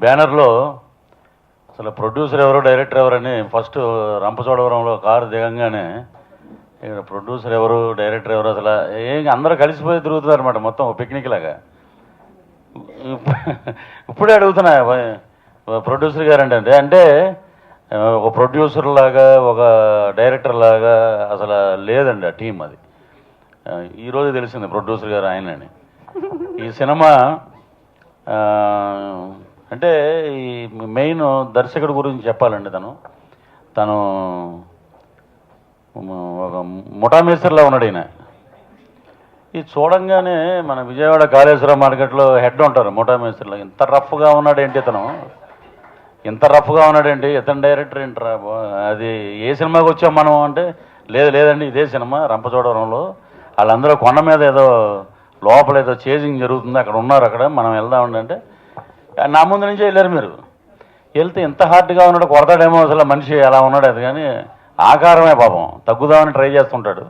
బ్యానర్లో అసలు ప్రొడ్యూసర్ ఎవరు డైరెక్టర్ ఎవరని ఫస్ట్ రంపచోడవరంలో కారు దిగంగానే ఇక్కడ ప్రొడ్యూసర్ ఎవరు డైరెక్టర్ ఎవరు అసలు ఏం అందరూ కలిసిపోయి తిరుగుతున్నారు అనమాట మొత్తం పిక్నిక్ లాగా. ఇప్పుడే అడుగుతున్నా ప్రొడ్యూసర్ గారు అంటే ఒక ప్రొడ్యూసర్ లాగా ఒక డైరెక్టర్ లాగా అసలు లేదండి ఆ టీం. అది ఈరోజు తెలిసింది ప్రొడ్యూసర్ గారు ఆయనని. ఈ సినిమా అంటే ఈ మెయిన్ దర్శకుడి గురించి చెప్పాలండి. తను ఒక ముఠామేస్త్రిలా ఉన్నాడు ఈయన. ఇది చూడంగానే మన విజయవాడ కాళేశ్వరం మార్కెట్లో హెడ్ ఉంటారు ముఠామేస్త్రిలో. ఇంత రఫ్గా ఉన్నాడేంటి ఇతను డైరెక్టర్ ఏంటరా అది ఏ సినిమాకి వచ్చాం మనం అంటే లేదండి ఇదే సినిమా రంపచోడవరంలో వాళ్ళందరూ కొండ మీద ఏదో లోపల ఏదో చేజింగ్ జరుగుతుంది అక్కడ ఉన్నారు, అక్కడ మనం వెళ్దామండి అంటే నా ముందు నుంచే వెళ్ళారు. మీరు వెళ్తే ఇంత హార్డ్గా ఉన్నాడు, కొడతాడేమో అసలు మనిషి అలా ఉన్నాడు. అది కానీ ఆకారమే పాపం తగ్గుదామని ట్రై చేస్తుంటాడు,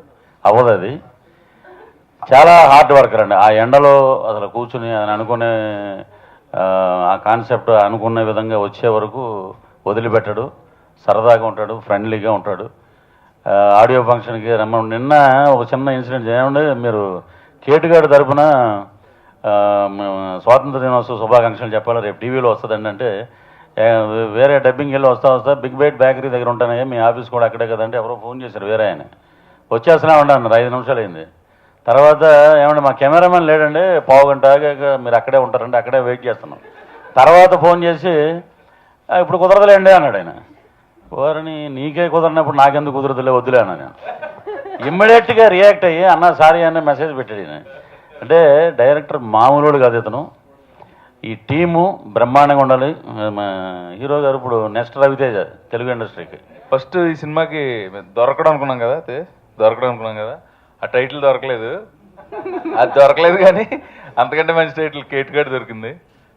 అవ్వదు. అది చాలా హార్డ్ వర్కర్ అండి. ఆ ఎండలో అసలు కూర్చుని అని అనుకునే ఆ కాన్సెప్ట్ అనుకునే విధంగా వచ్చే వరకు వదిలిపెట్టాడు. సరదాగా ఉంటాడు, ఫ్రెండ్లీగా ఉంటాడు. ఆడియో ఫంక్షన్కి నిన్న ఒక చిన్న ఇన్సిడెంట్ ఏమంటే మీరు కేటుగాడి తరపున స్వాతంత్ర దినోత్సవ శుభాకాంక్షలు చెప్పాలి, రేపు టీవీలో వస్తుందండి అంటే వేరే డబ్బింగ్ వెళ్ళి వస్తా బిగ్ బైట్ బేకరీ దగ్గర ఉంటానే మీ ఆఫీస్ కూడా అక్కడే కదంటే ఎవరో ఫోన్ చేశారు వేరే ఆయన. వచ్చేస్తున్నా ఉన్నాను 5 నిమిషాలు అయింది. తర్వాత ఏమంటే మా కెమెరామెన్ లేడండి, పావు గంట మీరు అక్కడే ఉంటారండి, అక్కడే వెయిట్ చేస్తున్నాం. తర్వాత ఫోన్ చేసి ఇప్పుడు కుదరదులేండి అన్నాడు ఆయన. వారిని నీకే కుదరనప్పుడు నాకెందుకు కుదరదులే వద్దులే అన్నా నేను. ఇమ్మీడియట్గా రియాక్ట్ అయ్యి అన్న సారీ అన్న మెసేజ్ పెట్టాడు ఈయన. అంటే డైరెక్టర్ మామూలుడు కాదు ఇతను. ఈ టీము బ్రహ్మాండంగా ఉండాలి. హీరో గారు ఇప్పుడు నెక్స్ట్ రవితేజ తెలుగు ఇండస్ట్రీకి. ఫస్ట్ ఈ సినిమాకి దొరకడం అనుకున్నాం కదా, ఆ టైటిల్ దొరకలేదు. అది దొరకలేదు కానీ అంతకంటే మంచి టైటిల్ కేటుగాడు దొరికింది.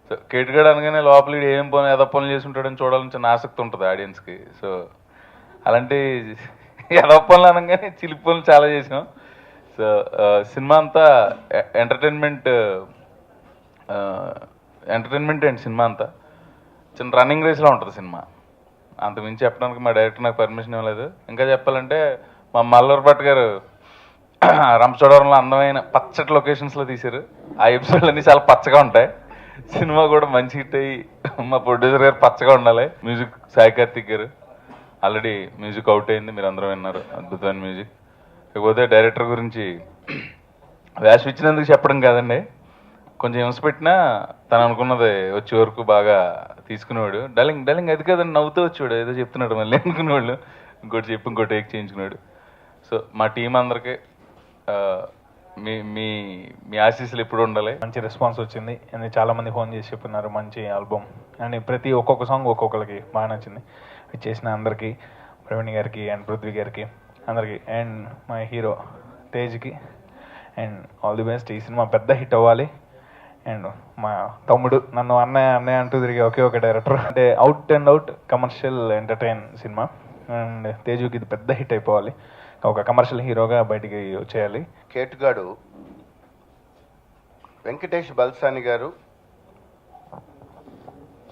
సో కేటుగాడు అనగానే లోపల ఏం పని ఏదో పనులు చేసి ఉంటాడని చూడాలని చిన్న ఆసక్తి ఉంటుంది ఆడియన్స్కి. సో అలాంటి ఏదో పనులు అనగానే చిలిపి పనులు చాలా చేసాం. సో సినిమా అంతా ఎంటర్టైన్మెంట్ అండ్ సినిమా అంతా చిన్న రన్నింగ్ రేస్లో ఉంటుంది సినిమా. అంతకుమించి చెప్పడానికి మా డైరెక్టర్ నాకు పర్మిషన్ ఇవ్వలేదు. ఇంకా చెప్పాలంటే మా మల్లూరు భట్ గారు రంపచోడవరంలో అందమైన పచ్చటి లొకేషన్స్లో తీశారు. ఆ ఎపిసోడ్లు అన్నీ చాలా పచ్చగా ఉంటాయి. సినిమా కూడా మంచి హిట్ అయ్యి మా ప్రొడ్యూసర్ గారు పచ్చగా ఉండాలి. మ్యూజిక్ సాయి కార్తిక్ గారు ఆల్రెడీ మ్యూజిక్ అవుట్ అయింది, మీరు అందరూ విన్నారు, అద్భుతమైన మ్యూజిక్. ఇకపోతే డైరెక్టర్ గురించి వేషం ఇచ్చినందుకు చెప్పడం కాదండి, కొంచెం హింస పెట్టినా తను అనుకున్నది వచ్చే వరకు బాగా తీసుకునేవాడు. డలింగ్ అది కాదని నవ్వుతూ వచ్చేవాడు, ఏదో చెప్తున్నాడు మళ్ళీ అనుకునేవాళ్ళు, ఇంకోటి చెప్పి ఇంకోటి టేక్ చేయించుకున్నాడు. సో మా టీం అందరికీ మీ ఆశీస్సులు ఎప్పుడు ఉండాలి. మంచి రెస్పాన్స్ వచ్చింది అండ్ చాలామంది ఫోన్ చేసి చెప్పున్నారు మంచి ఆల్బమ్ అండ్ ప్రతి ఒక్కొక్క సాంగ్ ఒక్కొక్కరికి బాగా నచ్చింది. చేసిన అందరికీ, ప్రవీణ్ గారికి అండ్ పృథ్వీ గారికి అందరికీ అండ్ మా హీరో తేజ్కి అండ్ ఆల్ ది బెస్ట్. ఈ సినిమా పెద్ద హిట్ అవ్వాలి. అండ్ మా తమ్ముడు నన్ను అన్నయ్య అంటూ తిరిగి ఒకే ఒక డైరెక్టర్ అంటే out and out commercial entertain cinema and తేజుకి ఇది పెద్ద హిట్ అయిపోవాలి, ఒక కమర్షియల్ హీరోగా బయటికి వచ్చేయాలి. కేటుగాడు వెంకటేష్ బల్సాని గారు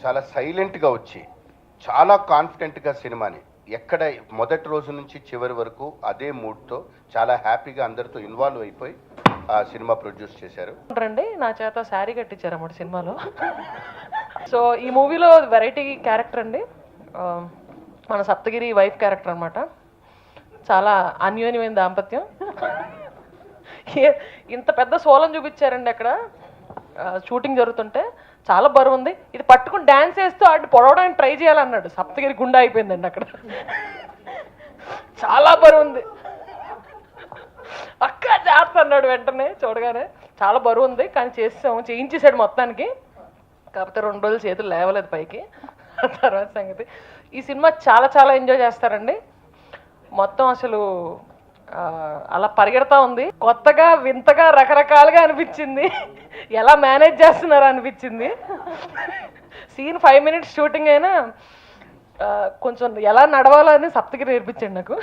చాలా సైలెంట్గా వచ్చి చాలా కాన్ఫిడెంట్గా సినిమాని ఎక్కడ మొదటి రోజు నుంచి చివరి వరకు అదే మూడ్తో చాలా హ్యాపీగా అందరితో ఇన్వాల్వ్ అయిపోయి ఆ సినిమా ప్రొడ్యూస్ చేశారు. రండి నా చేత శారీ కట్టించారు అన్నమాట సినిమాలో. సో ఈ మూవీలో వెరైటీ క్యారెక్టర్ అండి, మన సప్తగిరి వైఫ్ క్యారెక్టర్ అనమాట. చాలా అన్యోన్యమైన దాంపత్యం. ఇంత పెద్ద సోలం చూపించారండి అక్కడ షూటింగ్ జరుగుతుంటే. చాలా బరువు ఉంది, ఇది పట్టుకుని డ్యాన్స్ వేస్తూ అటు పొడవడానికి ట్రై చేయాలన్నాడు. సప్తగిరి గుండె అయిపోయిందండి అక్కడ. చాలా బరువు ఉంది అక్క జాగ్రత్త అన్నాడు వెంటనే చూడగానే. చాలా బరువు ఉంది కానీ చేయించేసాడు మొత్తానికి. కాకపోతే 2 రోజులు చేతులు లేవలేదు పైకి. తర్వాత సంగతి ఈ సినిమా చాలా చాలా ఎంజాయ్ చేస్తారండి. మొత్తం అసలు అలా పరిగెడతా ఉంది, కొత్తగా వింతగా రకరకాలుగా అనిపించింది. ఎలా మేనేజ్ చేస్తున్నారో అనిపించింది. సీన్ 5 minutes షూటింగ్ అయినా కొంచెం ఎలా నడవాలో అని సప్తగిరి నేర్పించండి నాకు.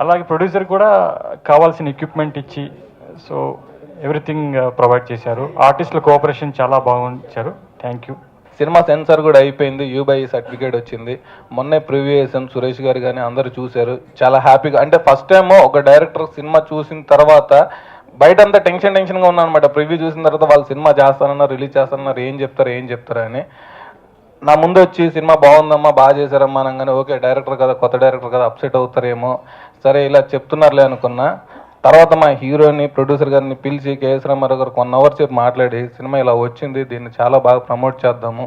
అలాగే ప్రొడ్యూసర్ కూడా కావాల్సిన ఎక్విప్మెంట్ ఇచ్చి సో ఎవ్రీథింగ్ ప్రొవైడ్ చేశారు. ఆర్టిస్టుల కోఆపరేషన్ చాలా బాగుంచారు. Thank you. సినిమా సెన్సార్ కూడా అయిపోయింది, యూబై సర్టిఫికేట్ వచ్చింది. మొన్నే ప్రివ్యూ వేసాం, సురేష్ గారు కానీ అందరూ చూశారు. చాలా హ్యాపీగా, అంటే ఫస్ట్ టైం ఒక డైరెక్టర్ సినిమా చూసిన తర్వాత బయట అంతా టెన్షన్గా ఉన్నాను అనమాట. ప్రివ్యూ చూసిన తర్వాత వాళ్ళు సినిమా చేస్తానన్నారు, రిలీజ్ చేస్తానన్నారు, ఏం చెప్తారు అని. నా ముందు వచ్చి సినిమా బాగుందమ్మా, బాగా చేశారమ్మా అనగానే ఓకే, డైరెక్టర్ కదా, కొత్త డైరెక్టర్ కదా, అప్సెట్ అవుతారేమో, సరే ఇలా చెప్తున్నారులే అనుకున్నా. తర్వాత మా హీరోని, ప్రొడ్యూసర్ గారిని పిలిచి కేఎస్ రామారావు గారు 1 అవర్ సేపు మాట్లాడి, సినిమా ఇలా వచ్చింది, దీన్ని చాలా బాగా ప్రమోట్ చేద్దాము,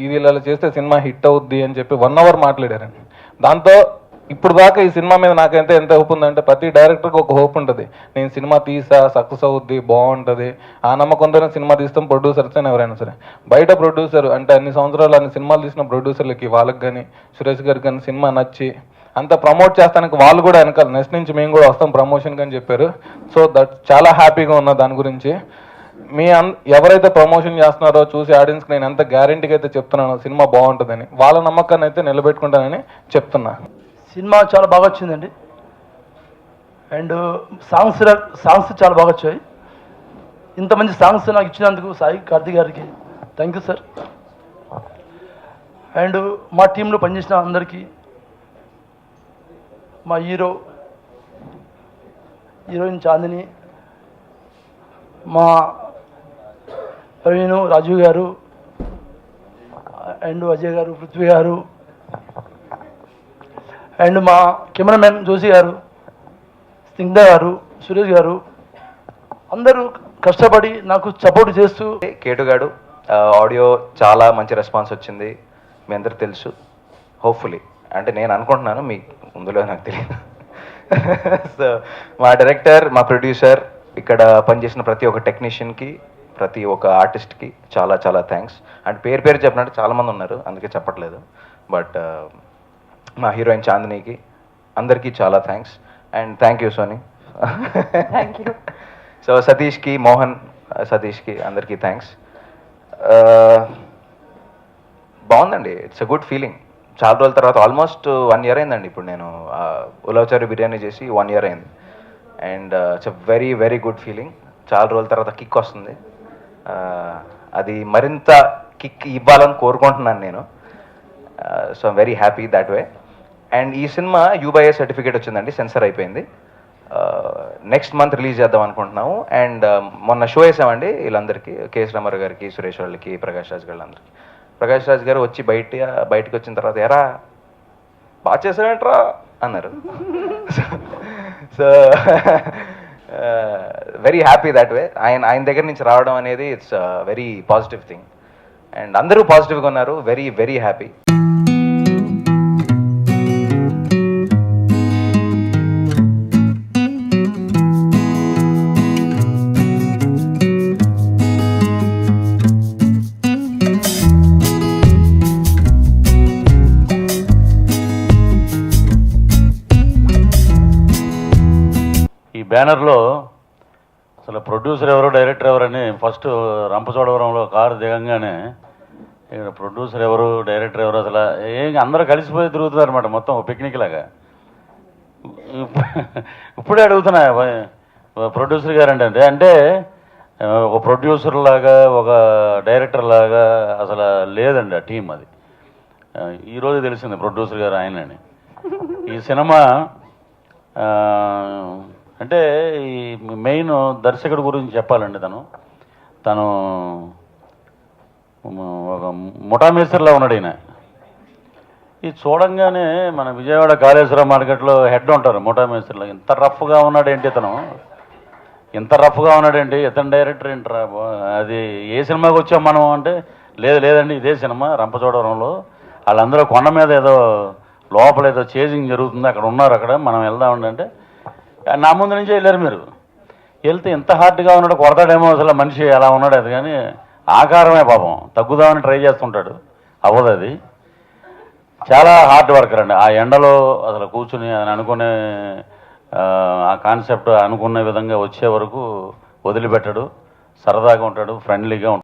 ఇది ఇలా చేస్తే సినిమా హిట్ అవుద్ది అని చెప్పి 1 అవర్ మాట్లాడారండి. దాంతో ఇప్పుడు దాకా ఈ సినిమా మీద నాకైతే ఎంత హోప్ ఉందంటే, ప్రతి డైరెక్టర్కి ఒక హోప్ ఉంటుంది, నేను సినిమా తీసా, సక్సెస్ అవుద్ది, బాగుంటుంది, ఆ నమ్మకంతోనే సినిమా తీస్తాం ప్రొడ్యూసర్స్ అని ఎవరైనా సరే. బయట ప్రొడ్యూసర్ అంటే అన్ని సంవత్సరాలు అన్ని సినిమాలు తీసిన ప్రొడ్యూసర్లకి, వాళ్ళకి కానీ సురేష్ గారికి కానీ సినిమా నచ్చి అంత ప్రమోట్ చేస్తానికి వాళ్ళు కూడా వెనకాల నెక్స్ట్ నుంచి మేము కూడా వస్తాం ప్రమోషన్కి అని చెప్పారు. సో దట్ చాలా హ్యాపీగా ఉన్నా దాని గురించి. ఎవరైతే ప్రమోషన్ చేస్తున్నారో చూసి ఆడియన్స్కి నేను ఎంత గ్యారెంటీగా అయితే చెప్తున్నానో సినిమా బాగుంటుందని, వాళ్ళ నమ్మకాన్ని అయితే నిలబెట్టుకుంటానని చెప్తున్నా. సినిమా చాలా బాగా వచ్చిందండి. అండ్ సాంగ్స్ చాలా బాగా వచ్చాయి. ఇంత మంచి సాంగ్స్ నాకు ఇచ్చినందుకు సాయి కార్తీక్ గారికి థ్యాంక్ యూ సార్. అండ్ మా టీంలో పనిచేసిన అందరికీ, మా హీరోయిన్ చాందిని, మా ప్రవీణ్, రాజీవ్ గారు అండ్ అజయ్ గారు, పృథ్వీ గారు అండ్ మా కెమెరామెన్ జోషి గారు, స్నిగ్ధ గారు, సురేష్ గారు, అందరూ కష్టపడి నాకు సపోర్ట్ చేస్తూ. కేటుగాడు ఆడియో చాలా మంచి రెస్పాన్స్ వచ్చింది, మీ అందరికి తెలుసు. హోప్ఫుల్లీ అంటే నేను అనుకుంటున్నాను, మీకు ముందులో నాకు తెలియదు. సో మా డైరెక్టర్, మా ప్రొడ్యూసర్, ఇక్కడ పనిచేసిన ప్రతి ఒక్క టెక్నీషియన్కి, ప్రతి ఒక్క ఆర్టిస్ట్కి చాలా చాలా థ్యాంక్స్. అండ్ పేరు చెప్పినట్టు చాలామంది ఉన్నారు, అందుకే చెప్పట్లేదు. బట్ మా హీరోయిన్ చాందినికి అందరికీ చాలా thanks. And thank you Sony. So సతీష్కి, మోహన్, సతీష్కి అందరికీ థ్యాంక్స్. బాగుందండి, ఇట్స్ అ గుడ్ ఫీలింగ్. చాలా రోజుల తర్వాత, ఆల్మోస్ట్ 1 year అయిందండి. ఇప్పుడు నేను ఉలవచారు బిర్యానీ చేసి 1 year అయింది. And it's a very very good feeling. చాలా రోజుల తర్వాత కిక్ వస్తుంది, అది మరింత కిక్ ఇవ్వాలని కోరుకుంటున్నాను నేను. So I'm very happy that way. And ఈ సినిమా యూబైఏ సర్టిఫికేట్ వచ్చిందండి, సెన్సర్ అయిపోయింది. నెక్స్ట్ మంత్ రిలీజ్ చేద్దాం అనుకుంటున్నాము. అండ్ మొన్న షో వేసామండి వీళ్ళందరికీ, కేఎస్ రామారావు గారికి, సురేష్ వాళ్ళకి, ప్రకాష్ రాజ్ గారికి. ప్రకాష్ రాజ్ గారు వచ్చి బయటకు వచ్చిన తర్వాత, ఎరా బాగా చేసావేంట్రా అన్నారు. So very happy that way. ఆయన దగ్గర నుంచి రావడం అనేది it's very positive thing. And అందరూ పాజిటివ్గా ఉన్నారు, వెరీ వెరీ హ్యాపీ. బ్యానర్లో అసలు ప్రొడ్యూసర్ ఎవరు, డైరెక్టర్ ఎవరని ఫస్ట్ రంపచోడవరంలో కారు దిగంగానే ఇక్కడ ప్రొడ్యూసర్ ఎవరు, డైరెక్టర్ ఎవరు, అసలు ఏం అందరూ కలిసిపోయి తిరుగుతున్నారు అనమాట, మొత్తం పిక్నిక్ లాగా. ఇప్పుడే అడుగుతున్నా ప్రొడ్యూసర్ గారు అంటే ఒక ప్రొడ్యూసర్ లాగా, ఒక డైరెక్టర్ లాగా అసలు లేదండి ఆ టీం. అది ఈరోజు తెలిసింది ప్రొడ్యూసర్ గారు ఆయనని. ఈ సినిమా అంటే ఈ మెయిన్ దర్శకుడి గురించి చెప్పాలండి. తను ఒక ముఠామేస్త్రిలా ఉన్నాడు ఈయన. ఇది చూడంగానే మన విజయవాడ కాళేశ్వరం మార్కెట్లో హెడ్ ఉంటారు ముఠామేస్త్రిలో, ఇంత రఫ్గా ఉన్నాడేంటి ఇతను డైరెక్టర్ ఏంట్రా, అది ఏ సినిమాకి వచ్చాం మనం అంటే, లేదండి ఇదే సినిమా రంపచోడవరంలో, వాళ్ళందరూ కొండ మీద ఏదో లోపల ఏదో చేజింగ్ జరుగుతుంది, అక్కడ ఉన్నారు, అక్కడ మనం వెళ్దామండి అంటే, నా ముందు నుంచే వెళ్ళారు మీరు. వెళ్తే ఎంత హార్డ్గా ఉన్నాడు, కొడతాడేమో అసలు మనిషి అలా ఉన్నాడు. అది కానీ ఆకారమే పాపం, తగ్గుదామని ట్రై చేస్తుంటాడు, అవ్వదు. అది చాలా హార్డ్ వర్కర్ అండి. ఆ ఎండలో అసలు కూర్చుని అని అనుకునే ఆ కాన్సెప్ట్ అనుకునే విధంగా వచ్చే వరకు వదిలిపెట్టడు, సరదాగా ఉంటాడు, ఫ్రెండ్లీగా ఉంటాడు.